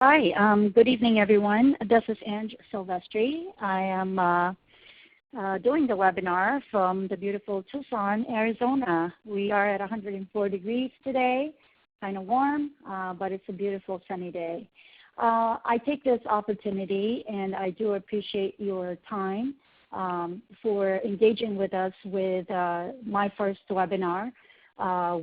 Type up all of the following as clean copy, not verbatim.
Hi, good evening, everyone. This is Ange Silvestri. I am doing the webinar from the beautiful Tucson, Arizona. We are at 104 degrees today, kind of warm, but it's a beautiful sunny day. I take this opportunity, and I do appreciate your time for engaging with us with my first webinar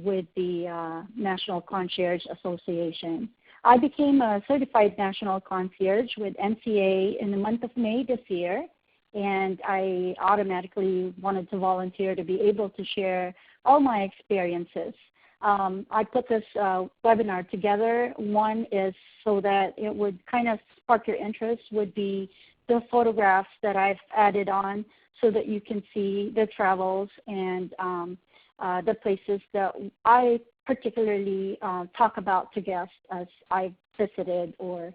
with the National Concierge Association. I became a certified national concierge with NCA in the month of May this year, and I automatically wanted to volunteer to be able to share all my experiences. I put this webinar together. One is so that it would kind of spark your interest would be the photographs that I've added on so that you can see the travels and the places that I particularly talk about to guests as I've visited or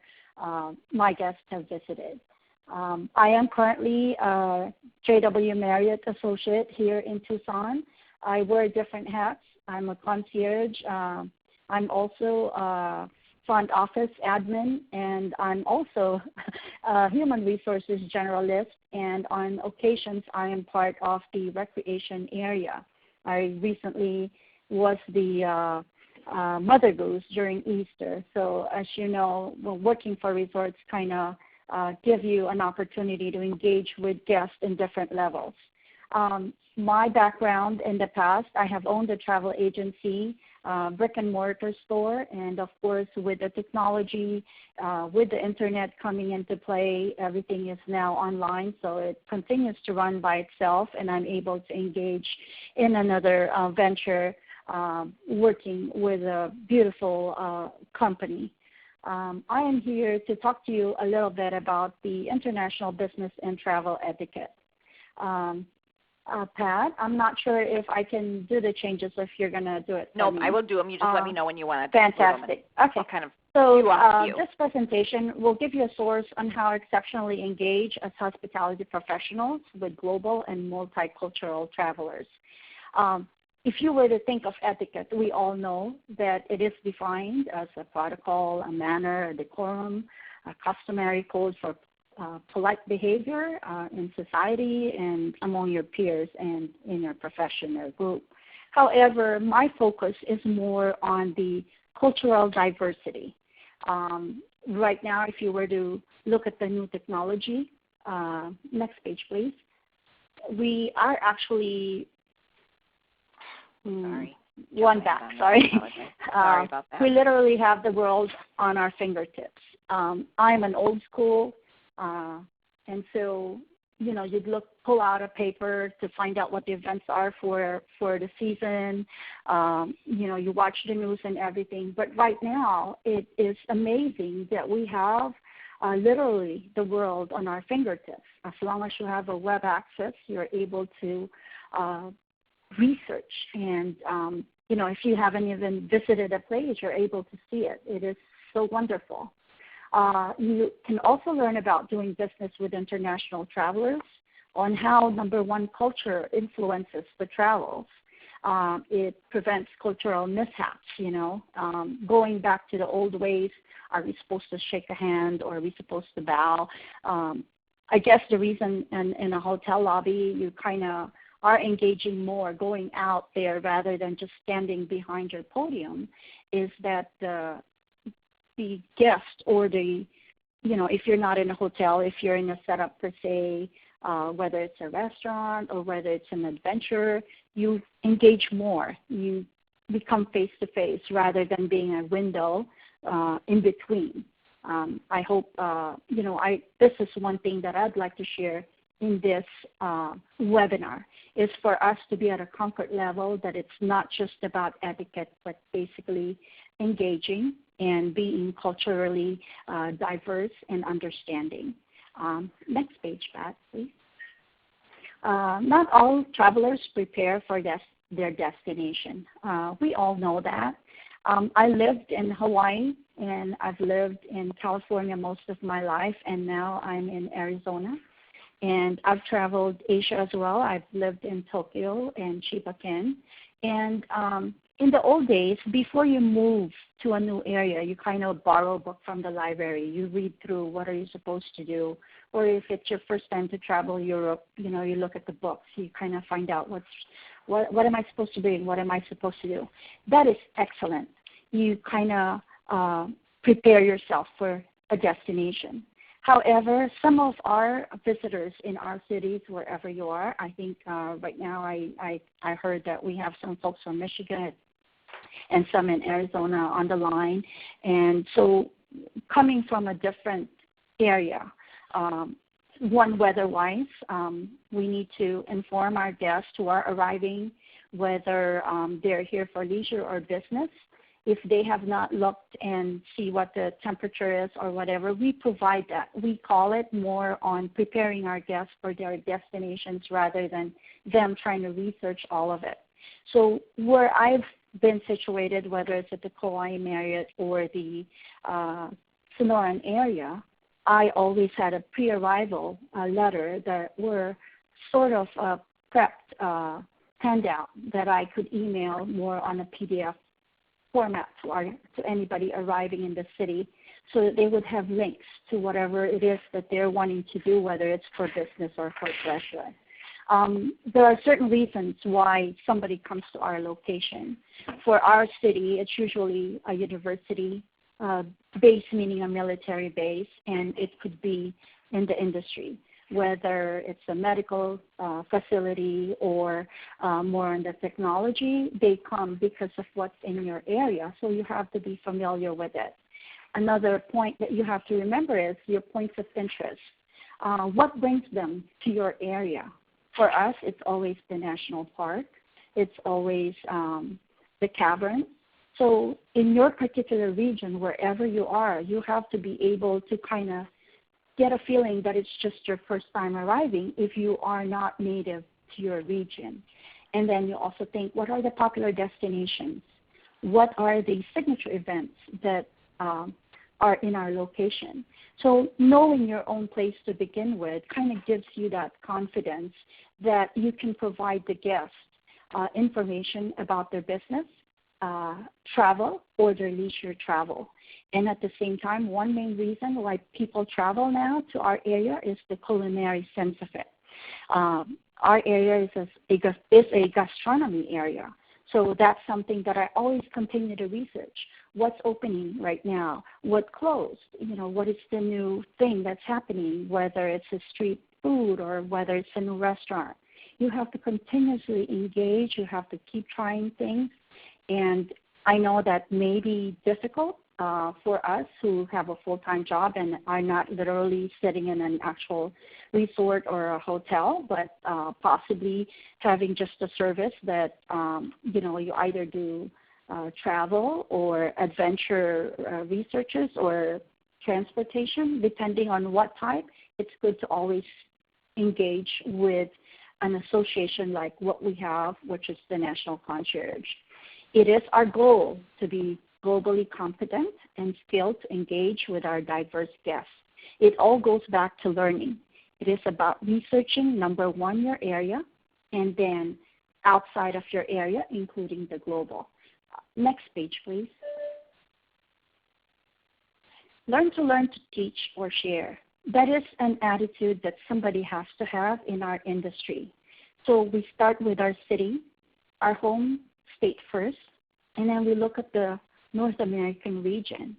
my guests have visited. I am currently a J.W. Marriott associate here in Tucson. I wear different hats. I'm a concierge. I'm also a front office admin, and I'm also a human resources generalist, and on occasions I am part of the recreation area. I recently was the mother goose during Easter. So as you know, working for resorts kind of give you an opportunity to engage with guests in different levels. My background in the past, I have owned a travel agency, brick and mortar store, and of course with the technology, with the internet coming into play, everything is now online, so it continues to run by itself, and I'm able to engage in another venture working with a beautiful company. I am here to talk to you a little bit about the International Business and Travel Etiquette. Pat, I'm not sure if I can do the changes if you're going to do it. Nope, I will do them. You just let me know when you want to. Fantastic. Okay. I'll kind of so this presentation will give you a source on how exceptionally engage as hospitality professionals with global and multicultural travelers. If you were to think of etiquette, we all know that it is defined as a protocol, a manner, a decorum, a customary code for polite behavior in society and among your peers and in your profession or group. However, my focus is more on the cultural diversity. Right now, if you were to look at the new technology, next page please, we are actually sorry. Sorry. Sorry about that. We literally have the world on our fingertips. I'm an old school, and so, you know, you'd pull out a paper to find out what the events are for the season. You know, you watch the news and everything. But right now, it is amazing that we have literally the world on our fingertips. As long as you have a web access, you're able to research, and you know, if you haven't even visited a place, you're able to see it. It is so wonderful. You can also learn about doing business with international travelers on how, number one, culture influences the travels. It prevents cultural mishaps, you know. Going back to the old ways, are we supposed to shake a hand or are we supposed to bow? I guess the reason in a hotel lobby you kind of are engaging more, going out there rather than just standing behind your podium, is that the guest or the, you know, if you're not in a hotel, if you're in a setup per se, whether it's a restaurant or whether it's an adventure, you engage more. You become face-to-face rather than being a window in between. I hope, you know, this is one thing that I'd like to share in this webinar, is for us to be at a comfort level that it's not just about etiquette, but basically engaging and being culturally diverse and understanding. Next page, Pat, please. Not all travelers prepare for their destination. We all know that. I lived in Hawaii, and I've lived in California most of my life, and now I'm in Arizona. And I've traveled Asia as well. I've lived in Tokyo and Chiba-ken. And in the old days, before you move to a new area, you kind of borrow a book from the library. You read through what are you supposed to do. Or if it's your first time to travel Europe, you look at the books. You kind of find out what am I supposed to bring, what am I supposed to do. That is excellent. You kind of prepare yourself for a destination. However, some of our visitors in our cities, wherever you are, I think right now I heard that we have some folks from Michigan and some in Arizona on the line. And so coming from a different area, one weather-wise, we need to inform our guests who are arriving whether they're here for leisure or business. If they have not looked and see what the temperature is or whatever, we provide that. We call it more on preparing our guests for their destinations rather than them trying to research all of it. So where I've been situated, whether it's at the Kauai Marriott or the Sonoran area, I always had a pre-arrival letter that were sort of a prepped handout that I could email more on a PDF format to anybody arriving in the city so that they would have links to whatever it is that they're wanting to do, whether it's for business or for pleasure. There are certain reasons why somebody comes to our location. For our city, it's usually a university base, meaning a military base, and it could be in the industry, whether it's a medical facility or more on the technology. They come because of what's in your area, so you have to be familiar with it. Another point that you have to remember is your points of interest. What brings them to your area? For us, it's always the national park. It's always the caverns. So in your particular region, wherever you are, you have to be able to kind of get a feeling that it's just your first time arriving if you are not native to your region. And then you also think, what are the popular destinations? What are the signature events that are in our location? So knowing your own place to begin with kind of gives you that confidence that you can provide the guests information about their business, travel, or their leisure travel. And at the same time, one main reason why people travel now to our area is the culinary sense of it. Our area is a gastronomy area. So that's something that I always continue to research. What's opening right now? What closed? What is the new thing that's happening, whether it's a street food or whether it's a new restaurant. You have to continuously engage. You have to keep trying things. And I know that may be difficult for us who have a full-time job and are not literally sitting in an actual resort or a hotel, but possibly having just a service that, you either do travel or adventure researches or transportation, depending on what type. It's good to always engage with an association like what we have, which is the National Concierge. It is our goal to be globally competent and skilled to engage with our diverse guests. It all goes back to learning. It is about researching, number one, your area, and then outside of your area, including the global. Next page, please. Learn to teach or share. That is an attitude that somebody has to have in our industry. So we start with our city, our home state first, and then we look at the North American region.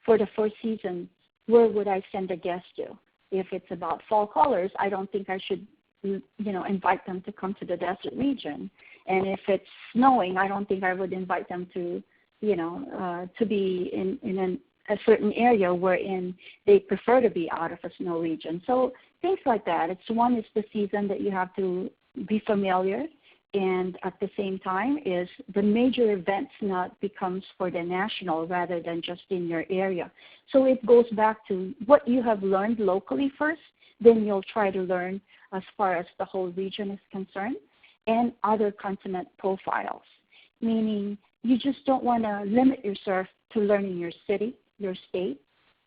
For the 4 seasons, where would I send a guest to? If it's about fall colors, I don't think I should, invite them to come to the desert region. And if it's snowing, I don't think I would invite them to, to be in a certain area wherein they prefer to be out of a snow region. So things like that. One is the season that you have to be familiar, and at the same time is the major events not becomes for the national rather than just in your area. So it goes back to what you have learned locally first, then you'll try to learn as far as the whole region is concerned, and other continent profiles, meaning you just don't want to limit yourself to learning your city, your state,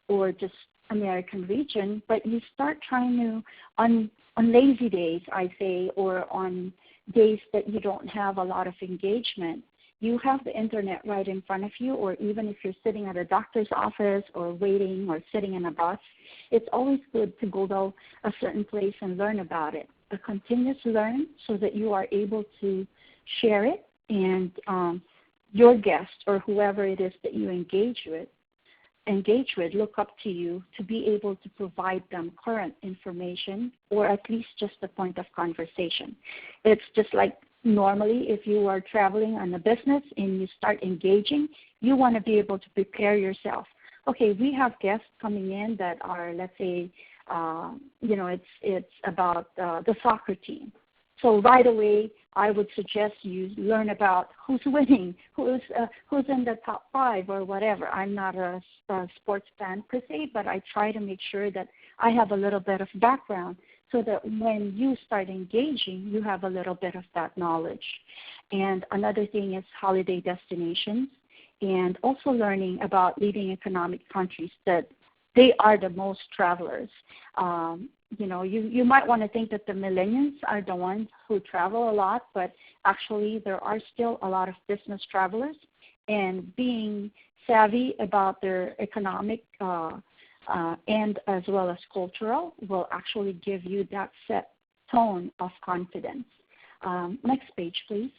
or just American region, but you start trying to, on lazy days, I say, or on days that you don't have a lot of engagement, you have the internet right in front of you, or even if you're sitting at a doctor's office or waiting or sitting in a bus, it's always good to go to a certain place and learn about it. A continuous learn so that you are able to share it, and your guest or whoever it is that you engage with look up to you to be able to provide them current information, or at least just a point of conversation. It's just like normally if you are traveling on a business and you start engaging, you want to be able to prepare yourself. Okay, we have guests coming in that are, let's say, it's about the soccer team. So right away, I would suggest you learn about who's winning, who's in the top 5 or whatever. I'm not a sports fan per se, but I try to make sure that I have a little bit of background so that when you start engaging, you have a little bit of that knowledge. And another thing is holiday destinations, and also learning about leading economic countries that they are the most travelers. You might want to think that the millennials are the ones who travel a lot, but actually there are still a lot of business travelers, and being savvy about their economic and as well as cultural will actually give you that set tone of confidence. Next page, please.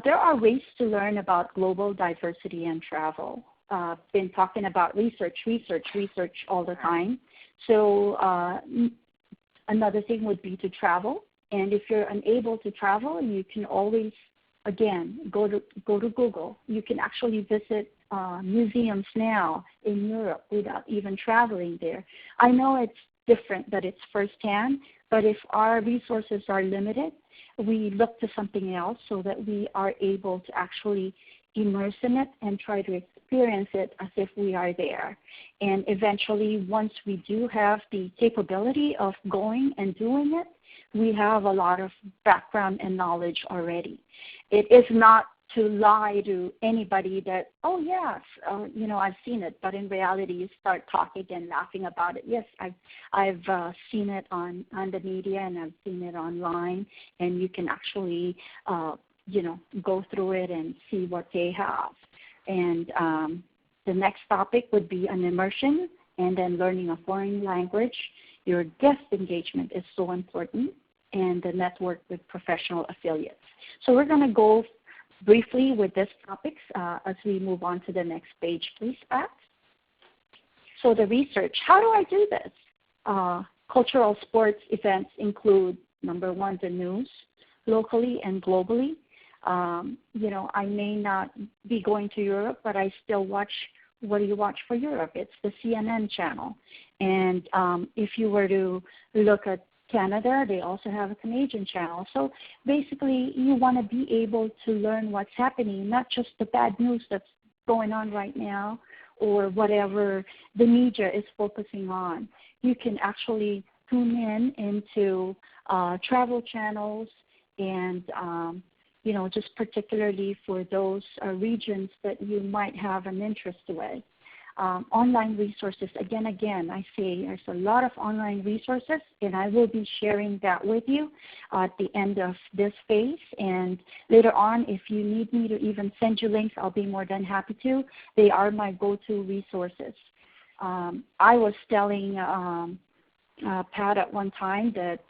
There are ways to learn about global diversity and travel. Been talking about research all the time. So another thing would be to travel. And if you're unable to travel, you can always, again, go to Google. You can actually visit museums now in Europe without even traveling there. I know it's different that it's firsthand, but if our resources are limited, we look to something else so that we are able to actually immerse in it and try to experience it as if we are there. And eventually, once we do have the capability of going and doing it, we have a lot of background and knowledge already. It is not to lie to anybody that, oh yes, I've seen it, but in reality you start talking and laughing about it. Yes, I've seen it on the media, and I've seen it online, and you can actually go through it and see what they have. And the next topic would be an immersion, and then learning a foreign language. Your guest engagement is so important, and the network with professional affiliates. So we're going to go briefly with these topics as we move on to the next page, please, Pat. So the research, how do I do this? Cultural sports events include, number one, the news, locally and globally. I may not be going to Europe, but I still watch. What do you watch for Europe? It's the CNN channel. And if you were to look at Canada, they also have a Canadian channel. So basically, you want to be able to learn what's happening, not just the bad news that's going on right now or whatever the media is focusing on. You can actually tune in into travel channels and just particularly for those regions that you might have an interest with. Online resources, again, I say there's a lot of online resources, and I will be sharing that with you at the end of this phase. And later on, if you need me to even send you links, I'll be more than happy to. They are my go-to resources. I was telling Pat at one time that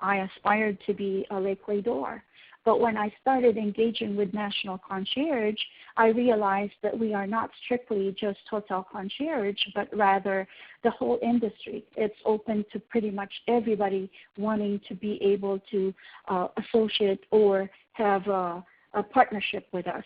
I aspired to be a l'Equator. But when I started engaging with National Concierge, I realized that we are not strictly just hotel concierge, but rather the whole industry. It's open to pretty much everybody wanting to be able to associate or have a partnership with us.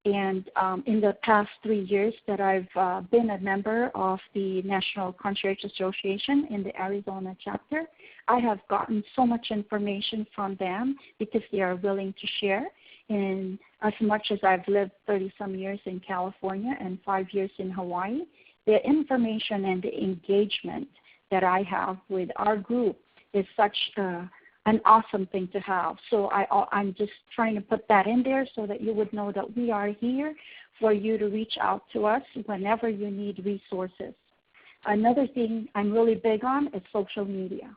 And in the past 3 years that I've been a member of the National Concierge Association in the Arizona chapter, I have gotten so much information from them because they are willing to share. And as much as I've lived 30-some years in California and 5 years in Hawaii, the information and the engagement that I have with our group is such an awesome thing to have. So I'm just trying to put that in there so that you would know that we are here for you to reach out to us whenever you need resources. Another thing I'm really big on is social media.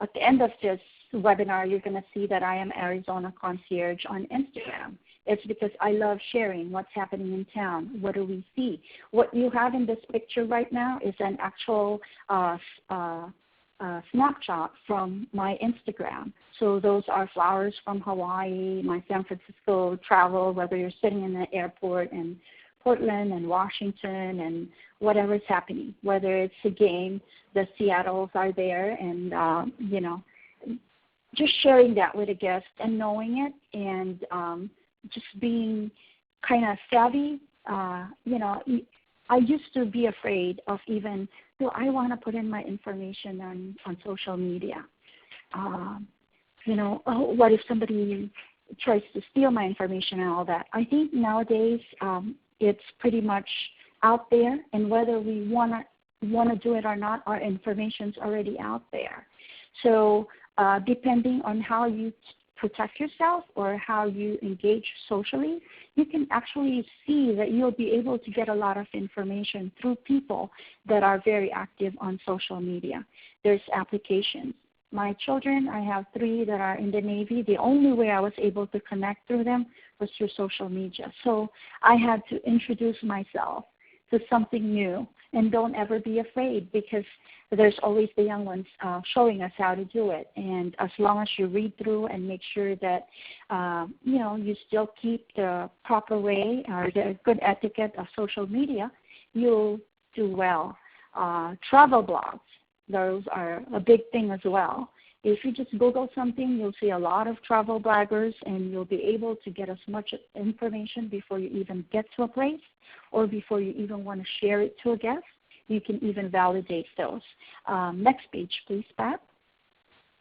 at the end of this webinar, you're going to see that I am Arizona Concierge on Instagram. It's because I love sharing what's happening in town. What do we see? What you have in this picture right now is an actual snapshot from my Instagram. So those are flowers from Hawaii, my San Francisco travel, whether you're sitting in the airport in Portland and Washington and whatever's happening, whether it's a game, the Seattles are there, and, just sharing that with a guest and knowing it and just being kind of savvy. I used to be afraid of even, do I want to put in my information on social media? What if somebody tries to steal my information and all that? I think nowadays it's pretty much out there, and whether we want to do it or not, our information's already out there. So depending on how you protect yourself or how you engage socially, you can actually see that you'll be able to get a lot of information through people that are very active on social media. There's applications. My children, I have 3 that are in the Navy. The only way I was able to connect through them was through social media. So I had to introduce myself to something new. And don't ever be afraid, because there's always the young ones showing us how to do it. And as long as you read through and make sure that, you still keep the proper way or the good etiquette of social media, you'll do well. Travel blogs, those are a big thing as well. If you just Google something, you'll see a lot of travel bloggers, and you'll be able to get as much information before you even get to a place or before you even want to share it to a guest. You can even validate those. Next page, please, Pat.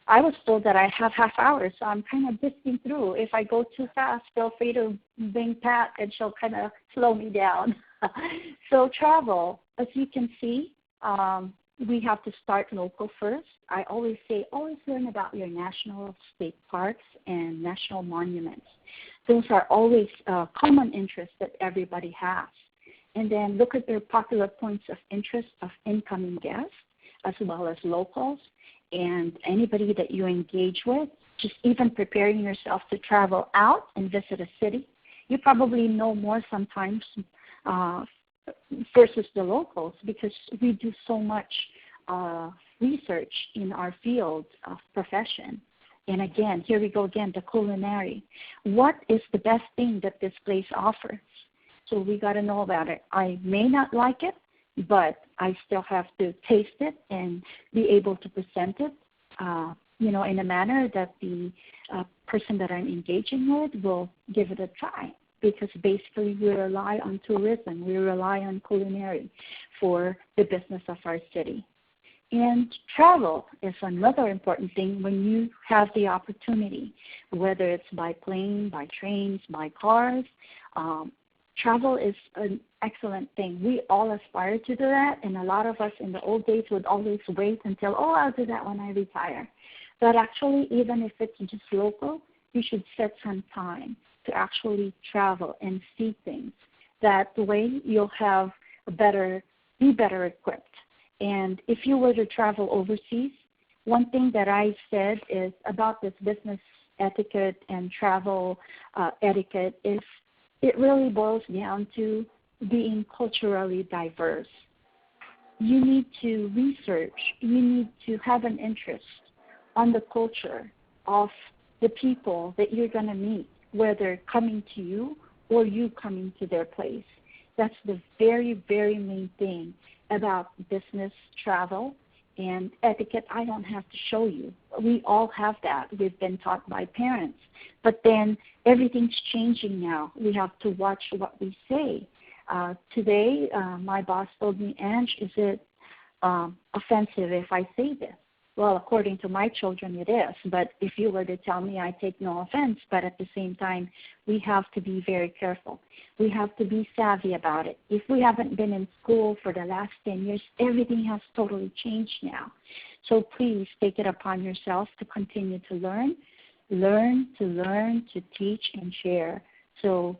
I was told that I have half hours, so I'm kind of bisting through. If I go too fast, feel free to bring Pat, and she'll kind of slow me down. So travel, as you can see, we have to start local first. I always say, always learn about your national state parks and national monuments. Those are always common interests that everybody has. And then look at their popular points of interest of incoming guests, as well as locals and anybody that you engage with. Just even preparing yourself to travel out and visit a city. You probably know more sometimes versus the locals, because we do so much research in our field of profession. And again, here we go again, the culinary. What is the best thing that this place offers? So we got to know about it. I may not like it, but I still have to taste it and be able to present it, in a manner that the person that I'm engaging with will give it a try. Because basically we rely on tourism, we rely on culinary for the business of our city. And travel is another important thing when you have the opportunity, whether it's by plane, by trains, by cars. Travel is an excellent thing. We all aspire to do that, and a lot of us in the old days would always wait until, I'll do that when I retire. But actually, even if it's just local, you should set some time to actually travel and see things. That way you'll have be better equipped. And if you were to travel overseas, one thing that I said is about this business etiquette and travel etiquette is it really boils down to being culturally diverse. You need to research, you need to have an interest on the culture of the people that you're going to meet, whether coming to you or you coming to their place. That's the very, very main thing about business travel and etiquette. I don't have to show you. We all have that. We've been taught by parents. But then everything's changing now. We have to watch what we say. Today, my boss told me, Ange, is it offensive if I say this? Well, according to my children, it is. But if you were to tell me, I take no offense. But at the same time, we have to be very careful. We have to be savvy about it. If we haven't been in school for the last 10 years, everything has totally changed now. So please take it upon yourself to continue to learn, to teach and share. So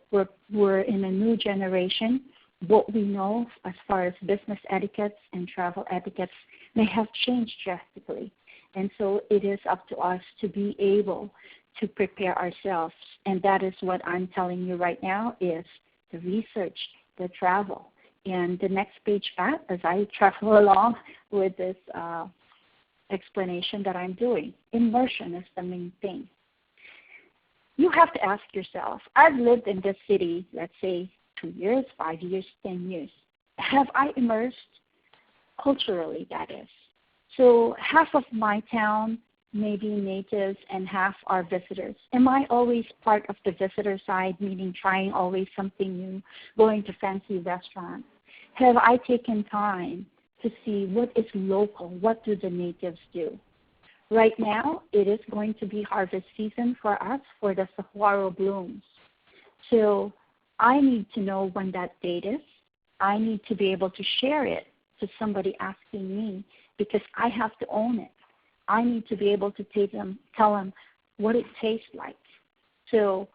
we're in a new generation. What we know as far as business etiquettes and travel etiquettes may have changed drastically. And so it is up to us to be able to prepare ourselves. And that is what I'm telling you right now is the research, the travel. And the next page, Pat, as I travel along with this explanation that I'm doing, immersion is the main thing. You have to ask yourself, I've lived in this city, let's say 2 years, 5 years, 10 years. Have I immersed culturally, that is? So half of my town may be natives and half are visitors. Am I always part of the visitor side, meaning trying always something new, going to fancy restaurants? Have I taken time to see what is local, what do the natives do? Right now, it is going to be harvest season for us for the saguaro blooms. So I need to know when that date is. I need to be able to share it to somebody asking me because I have to own it. I need to be able to tell them what it tastes like. So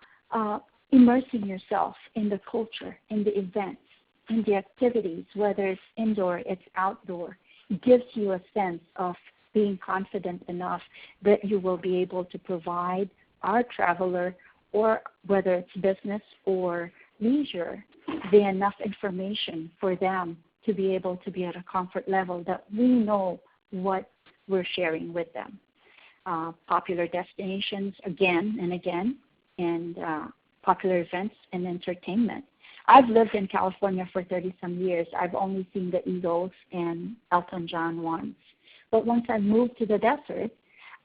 immersing yourself in the culture, in the events, in the activities, whether it's indoor, it's outdoor, gives you a sense of being confident enough that you will be able to provide our traveler, or whether it's business or leisure, the enough information for them to be able to be at a comfort level that we know what we're sharing with them. Popular destinations again and again, and popular events and entertainment. I've lived in California for 30-some years. I've only seen the Eagles and Elton John once. But once I moved to the desert,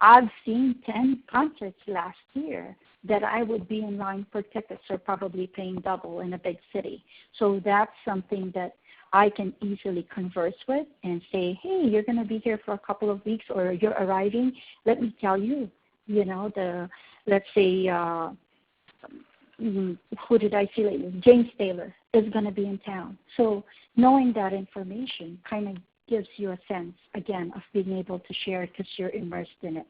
I've seen 10 concerts last year that I would be in line for tickets or probably paying double in a big city. So that's something that I can easily converse with and say, hey, you're going to be here for a couple of weeks or you're arriving. Let me tell you, let's say, who did I see lately? James Taylor is going to be in town. So knowing that information kind of gives you a sense, again, of being able to share because you're immersed in it.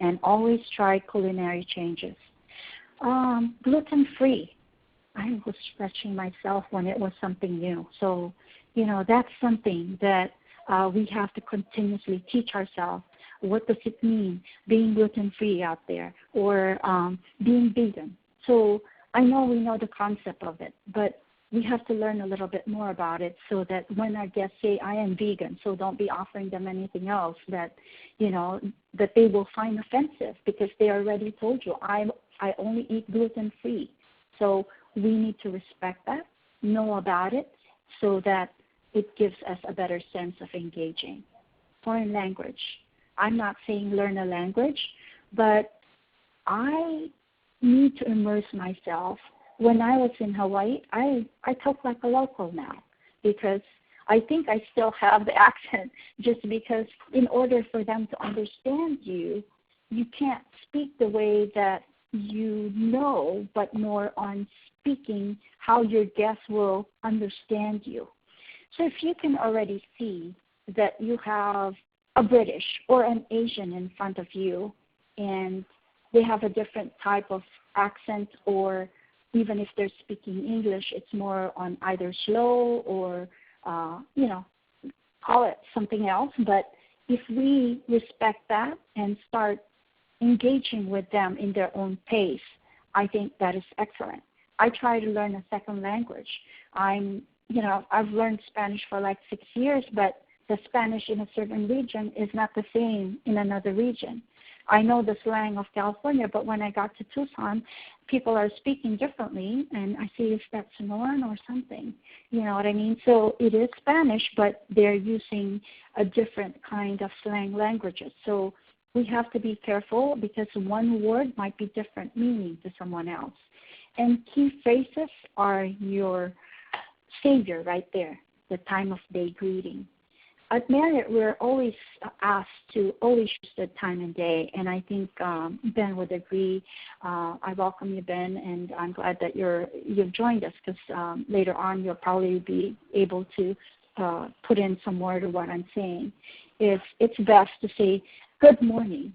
And always try culinary changes. Gluten-free. I was stretching myself when it was something new. So, that's something that we have to continuously teach ourselves. What does it mean being gluten-free out there or being vegan? So I know we know the concept of it, but we have to learn a little bit more about it so that when our guests say, I am vegan, so don't be offering them anything else that they will find offensive because they already told you, I only eat gluten-free. So we need to respect that, know about it, so that it gives us a better sense of engaging. Foreign language. I'm not saying learn a language, but I need to immerse myself. When I was in Hawaii, I talk like a local now because I think I still have the accent just because in order for them to understand you, you can't speak the way that you know, but more on speaking how your guests will understand you. So if you can already see that you have a British or an Asian in front of you and they have a different type of accent, or even if they're speaking English, it's more on either slow or, call it something else. But if we respect that and start engaging with them in their own pace, I think that is excellent. I try to learn a second language. I've learned Spanish for like 6 years, but the Spanish in a certain region is not the same in another region. I know the slang of California, but when I got to Tucson, people are speaking differently, and I see, is that Sonoran or something? You know what I mean? So it is Spanish, but they're using a different kind of slang languages. So we have to be careful because one word might be different meaning to someone else. And key phrases are your savior right there, the time of day greeting. At Marriott, we're always asked to always use the time and day, and I think Ben would agree. I welcome you, Ben, and I'm glad that you've joined us because later on you'll probably be able to put in some more to what I'm saying. It's best to say good morning,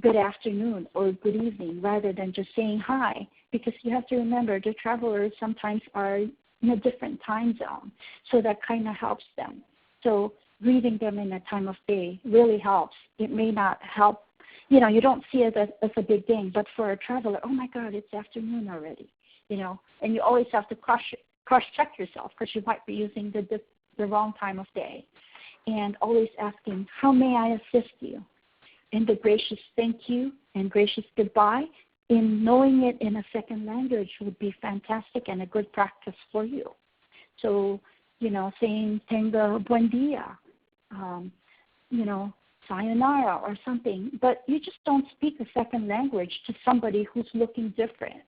good afternoon, or good evening rather than just saying hi, because you have to remember the travelers sometimes are in a different time zone, so that kind of helps them. So reading them in a time of day really helps. It may not help, you know, you don't see it as a big thing, but for a traveler, oh my God, it's afternoon already, you know, and you always have to cross-check yourself because you might be using the wrong time of day. And always asking, how may I assist you? And the gracious thank you and gracious goodbye, in knowing it in a second language would be fantastic and a good practice for you. So, you know, saying tenga buen dia, you know, sayonara or something, but you just don't speak a second language to somebody who's looking different.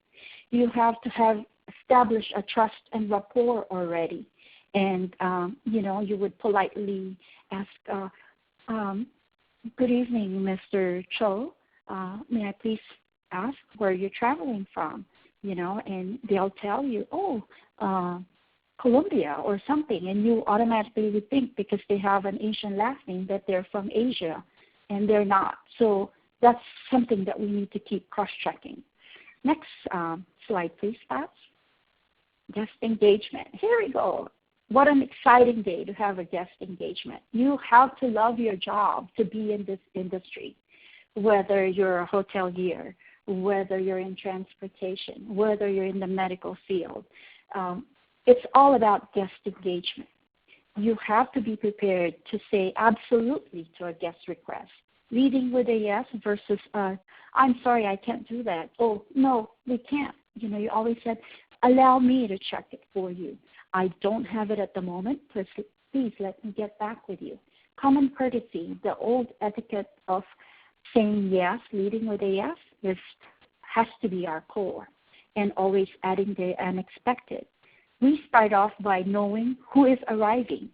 You have to have established a trust and rapport already. And, you know, you would politely ask, good evening, Mr. Cho. May I please ask where you're traveling from? You know, and they'll tell you, Colombia or something, and you automatically would think because they have an Asian last name that they're from Asia, and they're not. So that's something that we need to keep cross-checking. Next slide, please, Pat. Guest engagement. Here we go. What an exciting day to have a guest engagement. You have to love your job to be in this industry, whether you're a hotelier, whether you're in transportation, whether you're in the medical field. It's all about guest engagement. You have to be prepared to say absolutely to a guest request, leading with a yes versus I'm sorry, I can't do that. Oh, no, we can't. You know, you always said, allow me to check it for you. I don't have it at the moment. Please let me get back with you. Common courtesy, the old etiquette of saying yes, leading with a yes, has to be our core, and always adding the unexpected. We start off by knowing who is arriving.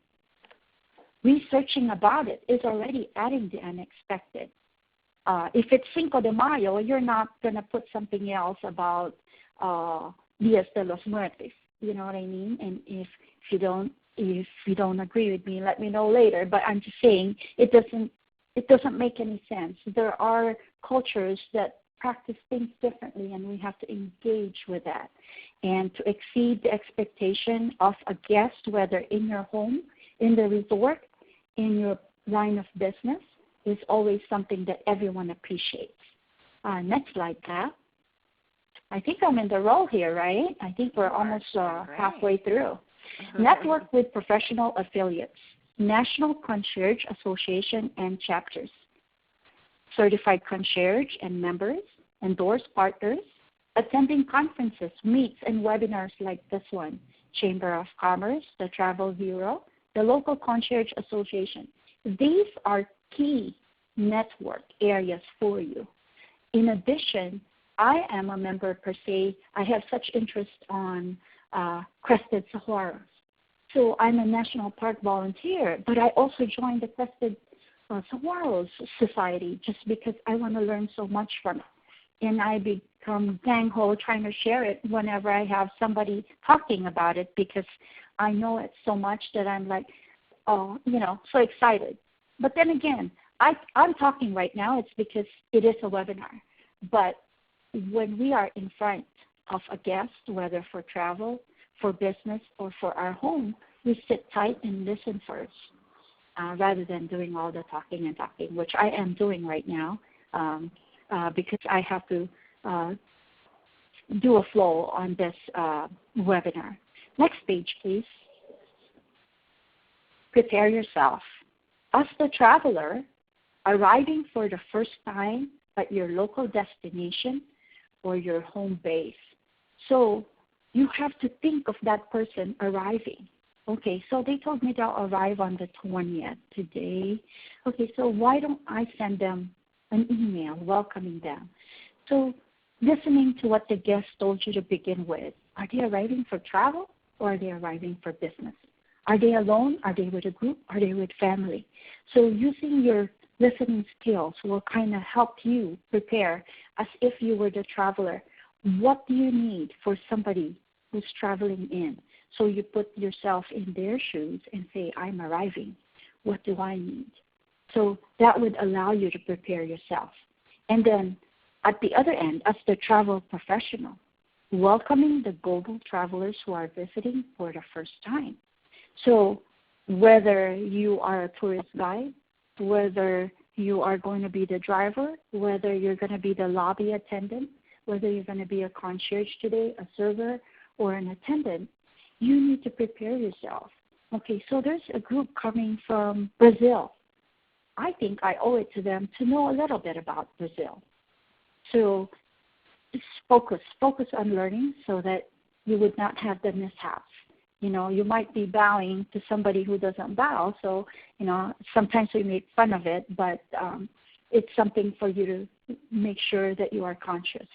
Researching about it is already adding the unexpected. If it's Cinco de Mayo, you're not going to put something else about Dias de los Muertos. You know what I mean? And if you don't agree with me, let me know later. But I'm just saying it doesn't make any sense. There are cultures that practice things differently, and we have to engage with that. And to exceed the expectation of a guest, whether in your home, in the resort, in your line of business, is always something that everyone appreciates. Next slide, Pat. I think I'm in the role here, right? I think we're almost halfway through. Network with professional affiliates, National Concierge Association and chapters, certified concierge and members, endorsed partners, attending conferences, meets, and webinars like this one, Chamber of Commerce, the Travel Bureau, the local concierge association. These are key network areas for you. In addition, I am a member per se. I have such interest on crested saguaros. So I'm a national park volunteer, but I also joined the Crested Saguaros Society just because I want to learn so much from it. And I become gang-ho trying to share it whenever I have somebody talking about it because I know it so much that I'm like, oh, you know, so excited. But then again, I'm talking right now, it's because it is a webinar. But when we are in front of a guest, whether for travel, for business, or for our home, we sit tight and listen first rather than doing all the talking and talking, which I am doing right now because I have to do a flow on this webinar. Next page, please. Prepare yourself. As the traveler arriving for the first time at your local destination or your home base. So you have to think of that person arriving. Okay, so they told me they'll arrive on the 20th today. Okay, so why don't I send them an email welcoming them? So listening to what the guest told you to begin with. Are they arriving for travel or are they arriving for business? Are they alone? Are they with a group? Are they with family? So using your listening skills will kind of help you prepare as if you were the traveler. What do you need for somebody who's traveling in? So you put yourself in their shoes and say, I'm arriving. What do I need? So that would allow you to prepare yourself. And then at the other end, as the travel professional, welcoming the global travelers who are visiting for the first time. So whether you are a tourist guide, whether you are going to be the driver, whether you're going to be the lobby attendant, whether you're going to be a concierge today, a server, or an attendant, you need to prepare yourself. Okay, so there's a group coming from Brazil. I think I owe it to them to know a little bit about Brazil. So just focus on learning so that you would not have the mishaps. You know, you might be bowing to somebody who doesn't bow, so, you know, sometimes we make fun of it, but it's something for you to make sure that you are conscious.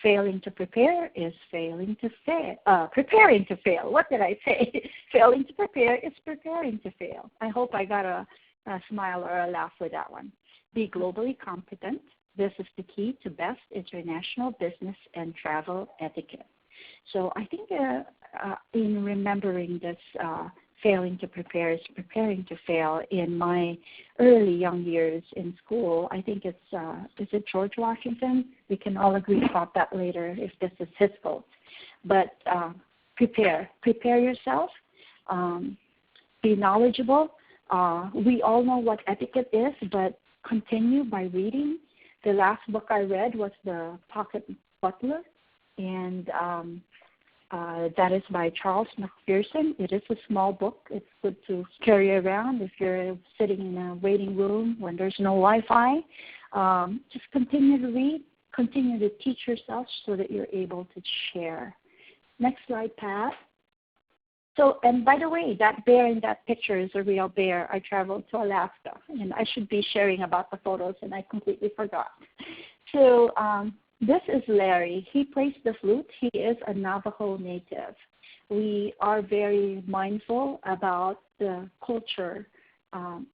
Failing to prepare is failing to fail. Preparing to fail. What did I say? Failing to prepare is preparing to fail. I hope I got a smile or a laugh with that one. Be globally competent. This is the key to best international business and travel etiquette. So I think in remembering this failing to prepare is preparing to fail in my early young years in school, I think it's, is it George Washington? We can all agree about that later if this is his fault. But prepare yourself, be knowledgeable. We all know what etiquette is, but continue by reading. The last book I read was The Pocket Butler, and that is by Charles McPherson. It is a small book. It's good to carry around if you're sitting in a waiting room when there's no Wi-Fi. Just continue to read, continue to teach yourself so that you're able to share. Next slide, Pat. So, and by the way, that bear in that picture is a real bear. I traveled to Alaska, and I should be sharing about the photos, and I completely forgot. So this is Larry. He plays the flute. He is a Navajo native. We are very mindful about the culture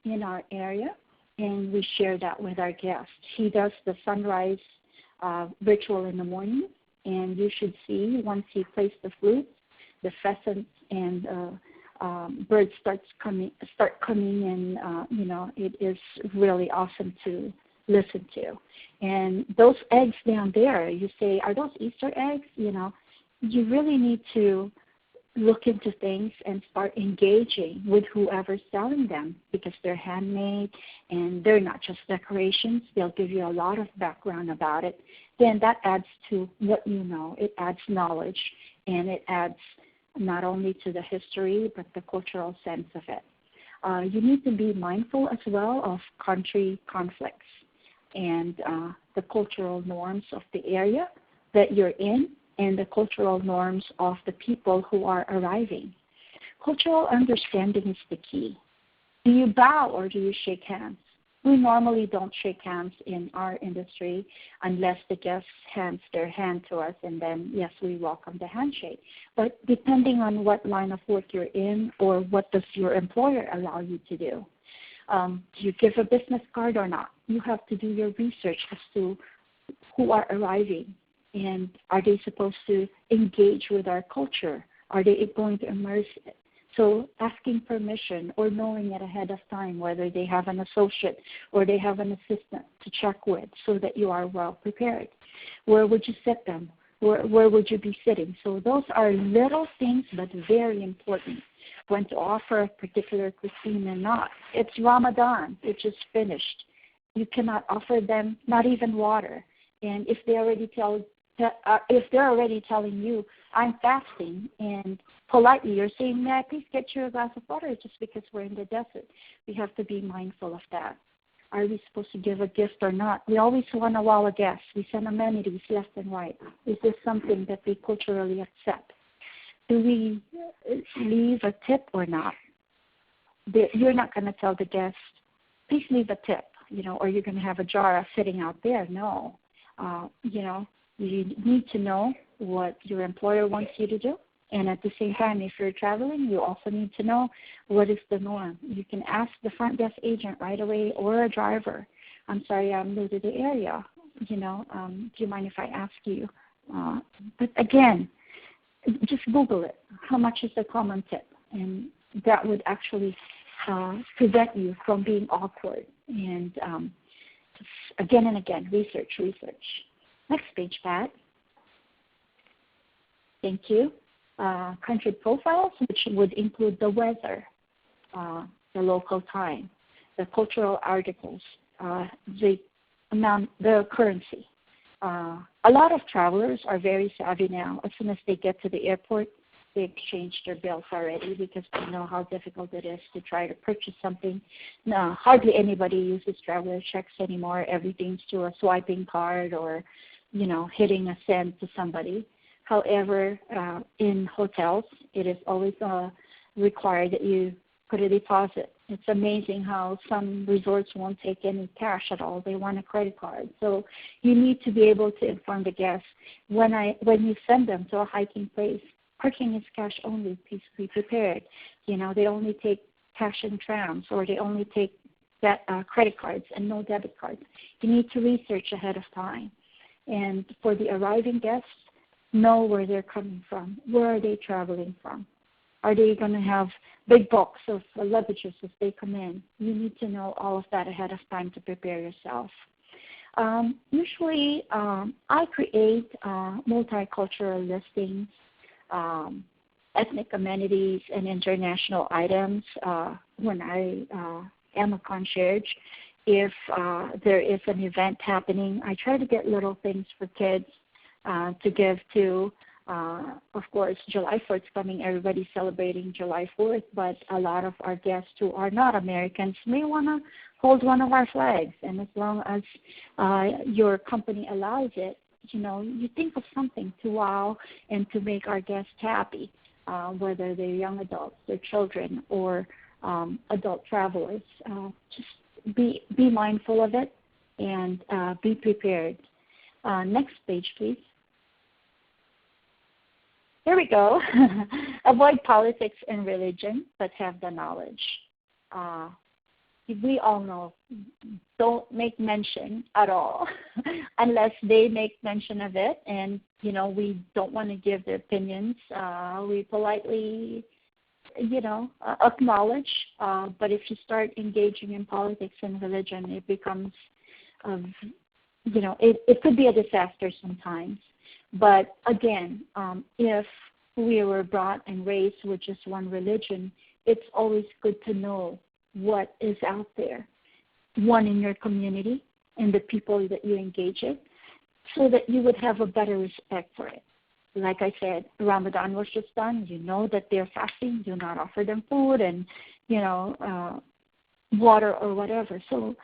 in our area, and we share that with our guests. He does the sunrise ritual in the morning, and you should see once he plays the flute, the pheasants and birds start coming, and you know, it is really awesome to listen to. And those eggs down there, you say, are those Easter eggs? You know, you really need to look into things and start engaging with whoever's selling them because they're handmade and they're not just decorations. They'll give you a lot of background about it. Then that adds to what you know. It adds knowledge, and it adds not only to the history but the cultural sense of it. You need to be mindful as well of country conflicts and the cultural norms of the area that you're in and the cultural norms of the people who are arriving. Cultural understanding is the key. Do you bow or do you shake hands? We normally don't shake hands in our industry unless the guest hands their hand to us, and then, yes, we welcome the handshake. But depending on what line of work you're in or what does your employer allow you to do, do you give a business card or not? You have to do your research as to who are arriving, and are they supposed to engage with our culture? Are they going to immerse it? So asking permission or knowing it ahead of time, whether they have an associate or they have an assistant to check with so that you are well prepared. Where would you sit them? Where would you be sitting? So those are little things but very important. When to offer a particular cuisine or not. It's Ramadan. It just finished. You cannot offer them not even water. And if they're already telling you, I'm fasting, and politely you're saying, may I please get you a glass of water just because we're in the desert. We have to be mindful of that. Are we supposed to give a gift or not? We always want to wow a guest. We send amenities left and right. Is this something that we culturally accept? Do we leave a tip or not? You're not going to tell the guest, please leave a tip, you know, or you're going to have a jar sitting out there. No. You know, you need to know what your employer wants you to do. And at the same time, if you're traveling, you also need to know what is the norm. You can ask the front desk agent right away or a driver, I'm sorry, I'm new to the area. You know, do you mind if I ask you? But again, just Google it. How much is the common tip? And that would actually prevent you from being awkward. And just again and again, research. Next page, Pat. Thank you. Country profiles, which would include the weather. the local time, the cultural articles, the currency. A lot of travelers are very savvy now. As soon as they get to the airport, they exchange their bills already because they know how difficult it is to try to purchase something. No, hardly anybody uses traveler checks anymore. Everything's through a swiping card or, hitting a send to somebody. However, in hotels, it is always required that you put a deposit. It's amazing how some resorts won't take any cash at all. They want a credit card. So you need to be able to inform the guests when you send them to a hiking place. Parking is cash only. Please be prepared. They only take cash and trams, or they only take credit cards and no debit cards. You need to research ahead of time. And for the arriving guests, know where they're coming from. Where are they traveling from? Are they going to have big bulks of luggages as they come in? You need to know all of that ahead of time to prepare yourself. Usually, I create multicultural listings, ethnic amenities, and international items when I am a concierge. If there is an event happening, I try to get little things for kids to give to. Of course, July 4th is coming. Everybody's celebrating July 4th, but a lot of our guests who are not Americans may want to hold one of our flags. And as long as your company allows it, you think of something to wow and to make our guests happy, whether they're young adults, their children, or adult travelers. Just be mindful of it and be prepared. Next page, please. Here we go. Avoid politics and religion, but have the knowledge. We all know, don't make mention at all unless they make mention of it. And, we don't want to give their opinions. We politely, acknowledge. But if you start engaging in politics and religion, it becomes, it could be a disaster sometimes. But again, if we were brought and raised with just one religion, it's always good to know what is out there, one in your community and the people that you engage in, so that you would have a better respect for it. Like I said, Ramadan was just done. You know that they're fasting. Do not offer them food and, water or whatever. So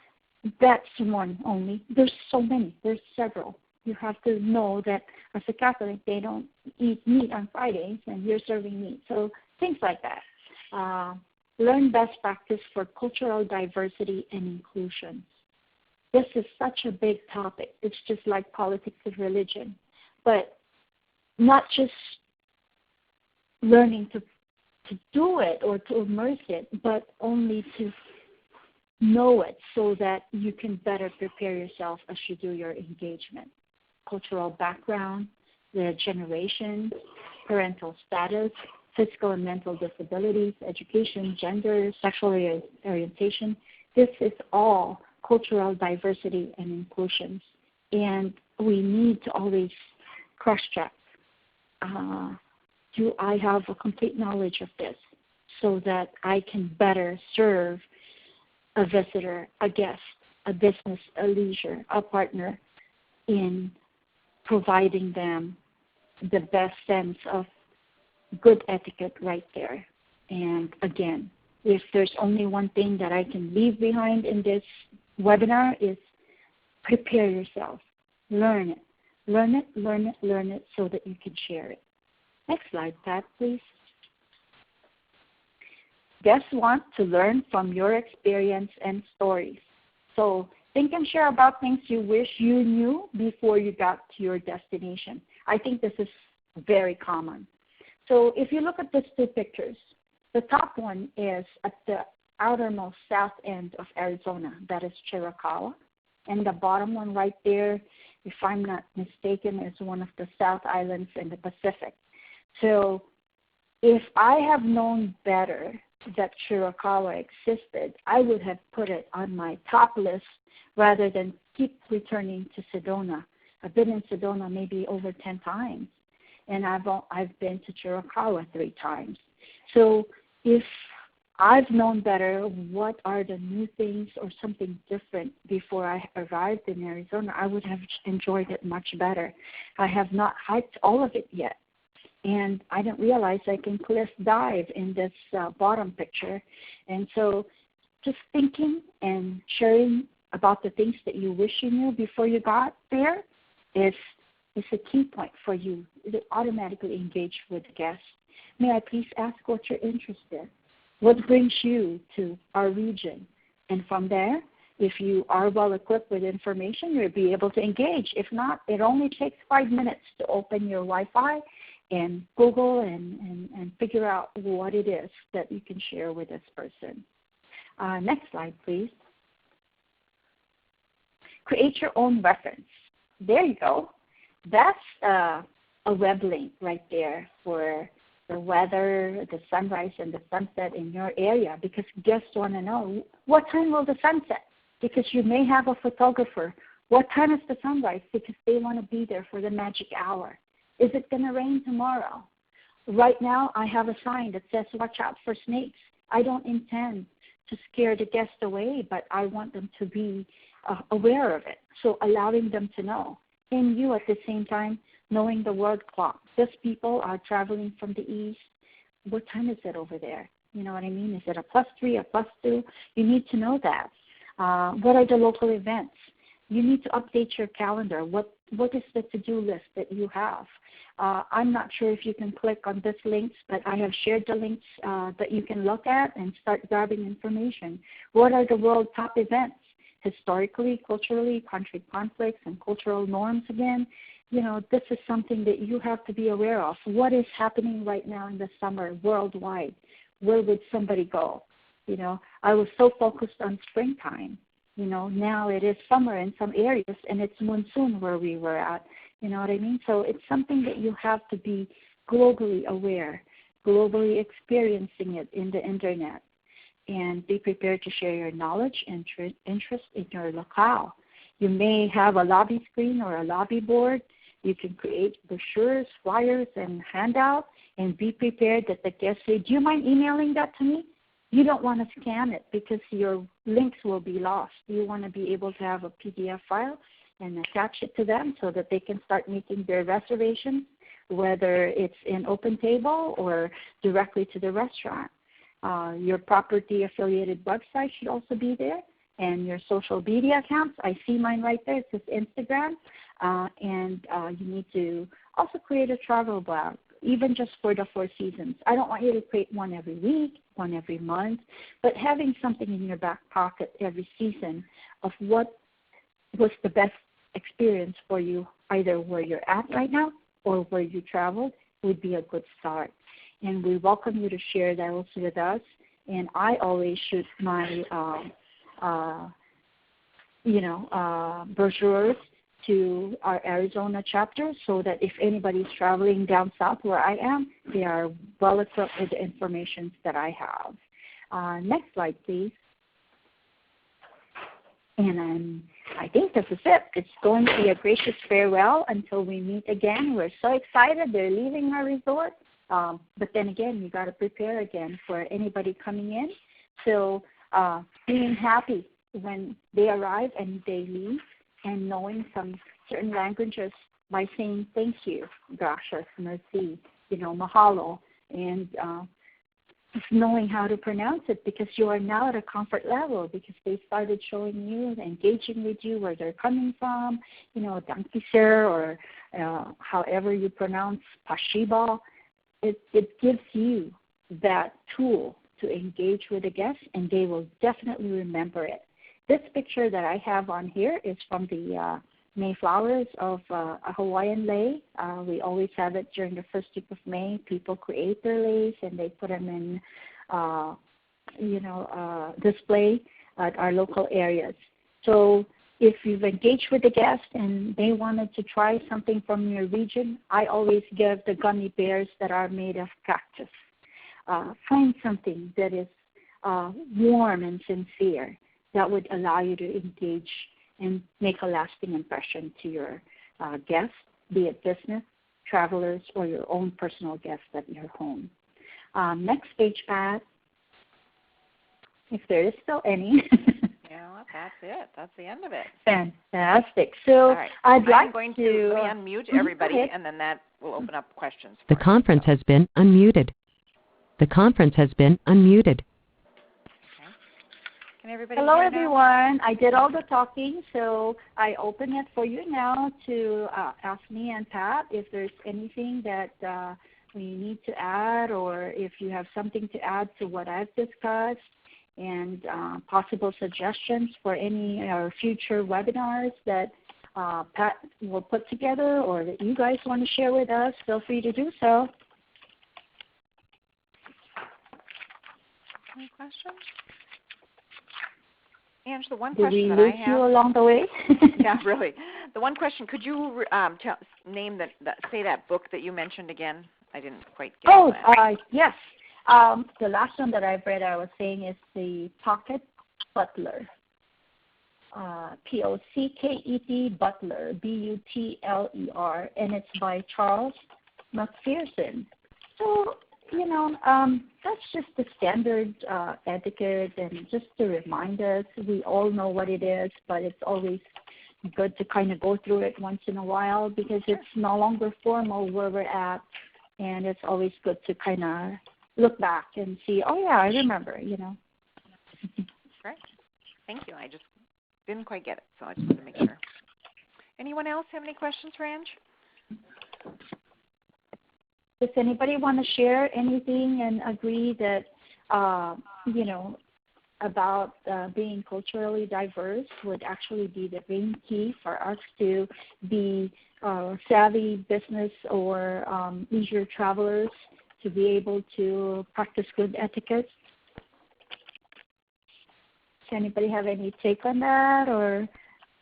that's one only. There's so many. There's several. You have to know that as a Catholic, they don't eat meat on Fridays, and you're serving meat. So things like that. Learn best practice for cultural diversity and inclusion. This is such a big topic. It's just like politics and religion. But not just learning to do it or to immerse it, but only to know it so that you can better prepare yourself as you do your engagement. Cultural background, the generations, parental status, physical and mental disabilities, education, gender, sexual orientation. This is all cultural diversity and inclusion. And we need to always cross-check. Do I have a complete knowledge of this so that I can better serve a visitor, a guest, a business, a leisure, a partner in providing them the best sense of good etiquette right there. And again, if there's only one thing that I can leave behind in this webinar is prepare yourself. Learn it. Learn it, learn it, learn it so that you can share it. Next slide, Pat, please. Guests want to learn from your experience and stories. So think and share about things you wish you knew before you got to your destination. I think this is very common. So if you look at these two pictures, the top one is at the outermost south end of Arizona. That is Chiricahua. And the bottom one right there, if I'm not mistaken, is one of the South Islands in the Pacific. So if I have known better that Chiricahua existed, I would have put it on my top list rather than keep returning to Sedona. I've been in Sedona maybe over 10 times, and I've been to Chiricahua 3 times. So if I've known better what are the new things or something different before I arrived in Arizona. I would have enjoyed it much better. I have not hiked all of it yet. And I didn't realize I can cliff dive in this bottom picture. And so just thinking and sharing about the things that you wish you knew before you got there is a key point for you to automatically engage with the guests. May I please ask what you're interested in? What brings you to our region? And from there, if you are well equipped with information, you'll be able to engage. If not, it only takes 5 minutes to open your Wi-Fi and Google and figure out what it is that you can share with this person. Next slide, please. Create your own reference. There you go. That's a web link right there for the weather, the sunrise, and the sunset in your area, because guests want to know what time will the sun set, because you may have a photographer. What time is the sunrise, because they want to be there for the magic hour. Is it going to rain tomorrow? Right now, I have a sign that says, watch out for snakes. I don't intend to scare the guests away, but I want them to be aware of it. So allowing them to know. And you at the same time, knowing the world clock. These people are traveling from the east. What time is it over there? You know what I mean? Is it a +3, a +2? You need to know that. What are the local events? You need to update your calendar. What is the to-do list that you have? I'm not sure if you can click on these links, but I have shared the links that you can look at and start grabbing information. What are the world top events? Historically, culturally, country conflicts, and cultural norms again. You know, this is something that you have to be aware of. What is happening right now in the summer worldwide? Where would somebody go? You know, I was so focused on springtime. You know, now it is summer in some areas, and it's monsoon where we were at. You know what I mean? So it's something that you have to be globally aware, globally experiencing it in the internet, and be prepared to share your knowledge and interest in your locale. You may have a lobby screen or a lobby board. You can create brochures, flyers, and handouts, and be prepared that the guests say, do you mind emailing that to me? You don't want to scan it because your links will be lost. You want to be able to have a PDF file and attach it to them so that they can start making their reservations, whether it's in OpenTable or directly to the restaurant. Your property-affiliated website should also be there, and your social media accounts. I see mine right there. It says Instagram. And you need to also create a travel blog, even just for the 4 seasons. I don't want you to create one every week, one every month, but having something in your back pocket every season of what was the best experience for you, either where you're at right now or where you traveled, would be a good start. And we welcome you to share those with us. And I always shoot my, brochures to our Arizona chapter so that if anybody's traveling down south where I am, they are well equipped with the information that I have. Next slide, please. And I think this is it. It's going to be a gracious farewell until we meet again. We're so excited. They're leaving our resort. But then again, you got to prepare again for anybody coming in. So being happy when they arrive and they leave, and knowing some certain languages by saying thank you, gracias, merci, mahalo, and just knowing how to pronounce it, because you are now at a comfort level because they started showing you, engaging with you, where they're coming from, danke sir, or however you pronounce pashiba. It gives you that tool to engage with the guests, and they will definitely remember it. This picture that I have on here is from the Mayflowers of a Hawaiian lei. We always have it during the first week of May. People create their leis and they put them in, display at our local areas. So if you've engaged with the guest and they wanted to try something from your region, I always give the gummy bears that are made of cactus. Find something that is warm and sincere that would allow you to engage and make a lasting impression to your guests, be it business, travelers, or your own personal guests at your home. Next page, Pat. if there is still any. Yeah, that's it. That's the end of it. Fantastic. So all right. I'd like I'm going to let me unmute everybody, and then that will open up questions. The conference has been unmuted. The conference has been unmuted. Can everybody Hello, hear everyone. I did all the talking, so I open it for you now to ask me and Pat if there's anything that we need to add, or if you have something to add to what I've discussed, and possible suggestions for any future webinars that Pat will put together or that you guys want to share with us. Feel free to do so. Any questions? Ange, the one Did question we that lose I have. you along the way? Yeah, really. The one question, could you say that book that you mentioned again? I didn't quite get that. Yes. The last one that I've read, I was saying, is the Pocket Butler. Pocket Butler, Butler, and it's by Charles McPherson. So, that's just the standard etiquette, and just to remind us, we all know what it is, but it's always good to kind of go through it once in a while because it's no longer formal where we're at, and it's always good to kind of look back and see, oh, yeah, I remember, Great. Thank you. I just didn't quite get it, so I just wanted to make sure. Anyone else have any questions for Ange? Does anybody want to share anything and agree that, about being culturally diverse would actually be the main key for us to be savvy business or leisure travelers to be able to practice good etiquette? Does anybody have any take on that? Or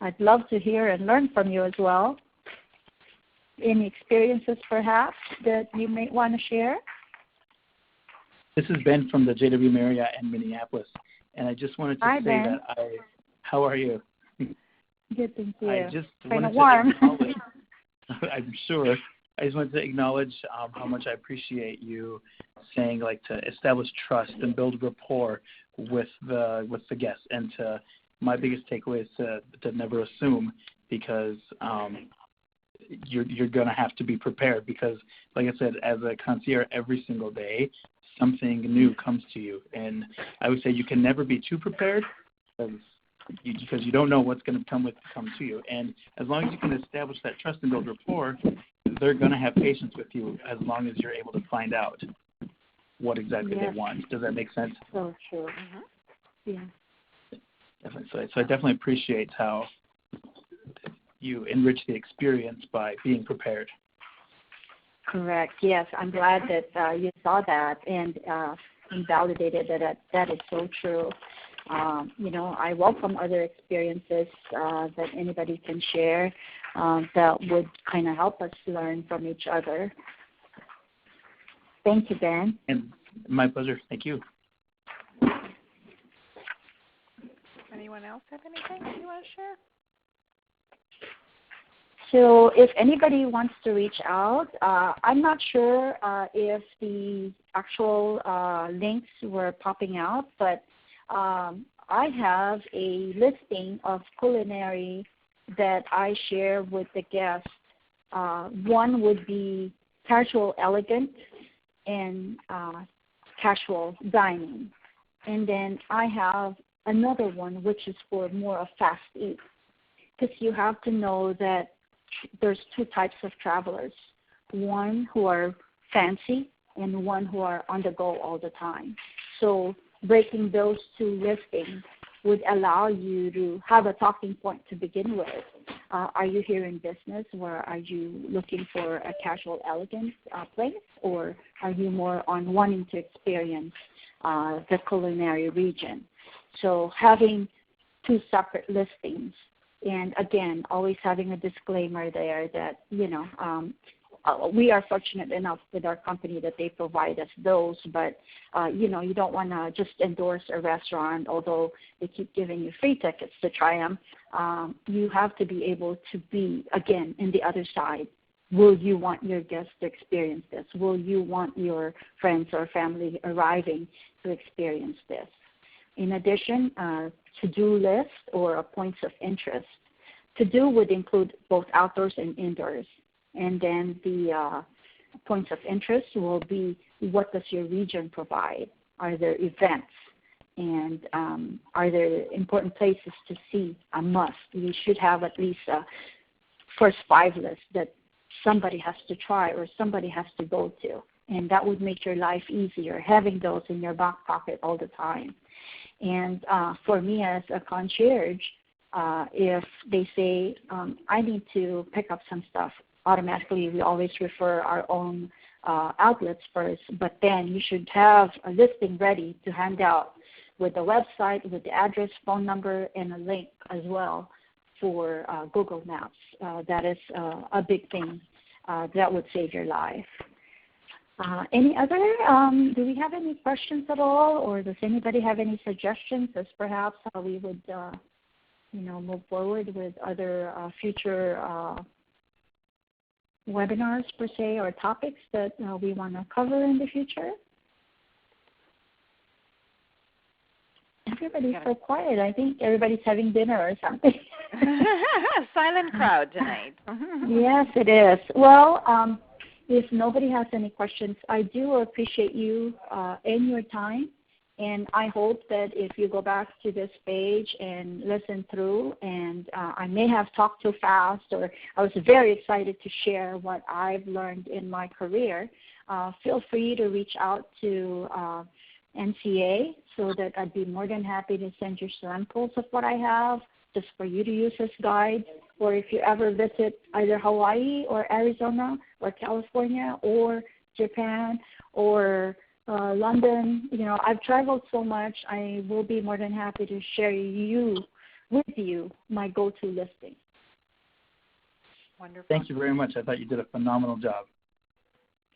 I'd love to hear and learn from you as well. Any experiences perhaps that you may want to share? This is Ben from the JW Marriott in Minneapolis, and I just wanted to Hi, say Ben. that how are you? Good, thank you. I just kind wanted of warm. to acknowledge, I'm sure. I just wanted to acknowledge how much I appreciate you saying to establish trust and build rapport with the guests, and my biggest takeaway is to never assume, because you're going to have to be prepared, because, like I said, as a concierge, every single day something new comes to you. And I would say you can never be too prepared because you don't know what's going to come to you. And as long as you can establish that trust and build rapport, they're going to have patience with you as long as you're able to find out what exactly they want. Does that make sense? So true. Yeah. Definitely. So I definitely appreciate how you enrich the experience by being prepared. Correct. Yes, I'm glad that you saw that and validated that is so true. I welcome other experiences that anybody can share that would kind of help us learn from each other. Thank you, Ben. And my pleasure. Thank you. Anyone else have anything you want to share? So if anybody wants to reach out, I'm not sure if the actual links were popping out, but I have a listing of culinary that I share with the guests. One would be casual elegant and casual dining. And then I have another one which is for more of fast eat, because you have to know that there's two types of travelers, one who are fancy and one who are on the go all the time. So breaking those two listings would allow you to have a talking point to begin with. Are you here in business, or are you looking for a casual elegant place, or are you more on wanting to experience the culinary region? So having two separate listings. And again, always having a disclaimer there that, we are fortunate enough with our company that they provide us those, but, you don't want to just endorse a restaurant, although they keep giving you free tickets to try them. You have to be able to be, again, in the other side. Will you want your guests to experience this? Will you want your friends or family arriving to experience this? In addition, to-do list or points of interest. To-do would include both outdoors and indoors. And then the points of interest will be, what does your region provide? Are there events? And are there important places to see? A must. You should have at least a first 5 list that somebody has to try or somebody has to go to. And that would make your life easier, having those in your back pocket all the time. And for me as a concierge, if they say, I need to pick up some stuff, automatically we always refer our own outlets first, but then you should have a listing ready to hand out with the website, with the address, phone number, and a link as well for Google Maps. That is a big thing that would save your life. Any other, do we have any questions at all, or does anybody have any suggestions as perhaps how we would, move forward with other future webinars per se, or topics that we want to cover in the future? Everybody's so quiet. I think everybody's having dinner or something. Silent crowd tonight. Yes, it is. Well, if nobody has any questions, I do appreciate you and your time. And I hope that if you go back to this page and listen through, and I may have talked too fast, or I was very excited to share what I've learned in my career, feel free to reach out to NCA so that I'd be more than happy to send you samples of what I have just for you to use as guides. Or if you ever visit either Hawaii or Arizona or California or Japan or London, I've traveled so much, I will be more than happy to share with you my go-to listing. Wonderful. Thank you very much. I thought you did a phenomenal job.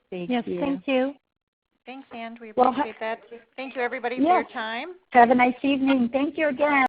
Thank Yes, you. thank you. Thanks, Anne. We appreciate that. Thank you, everybody, for your time. Have a nice evening. Thank you again.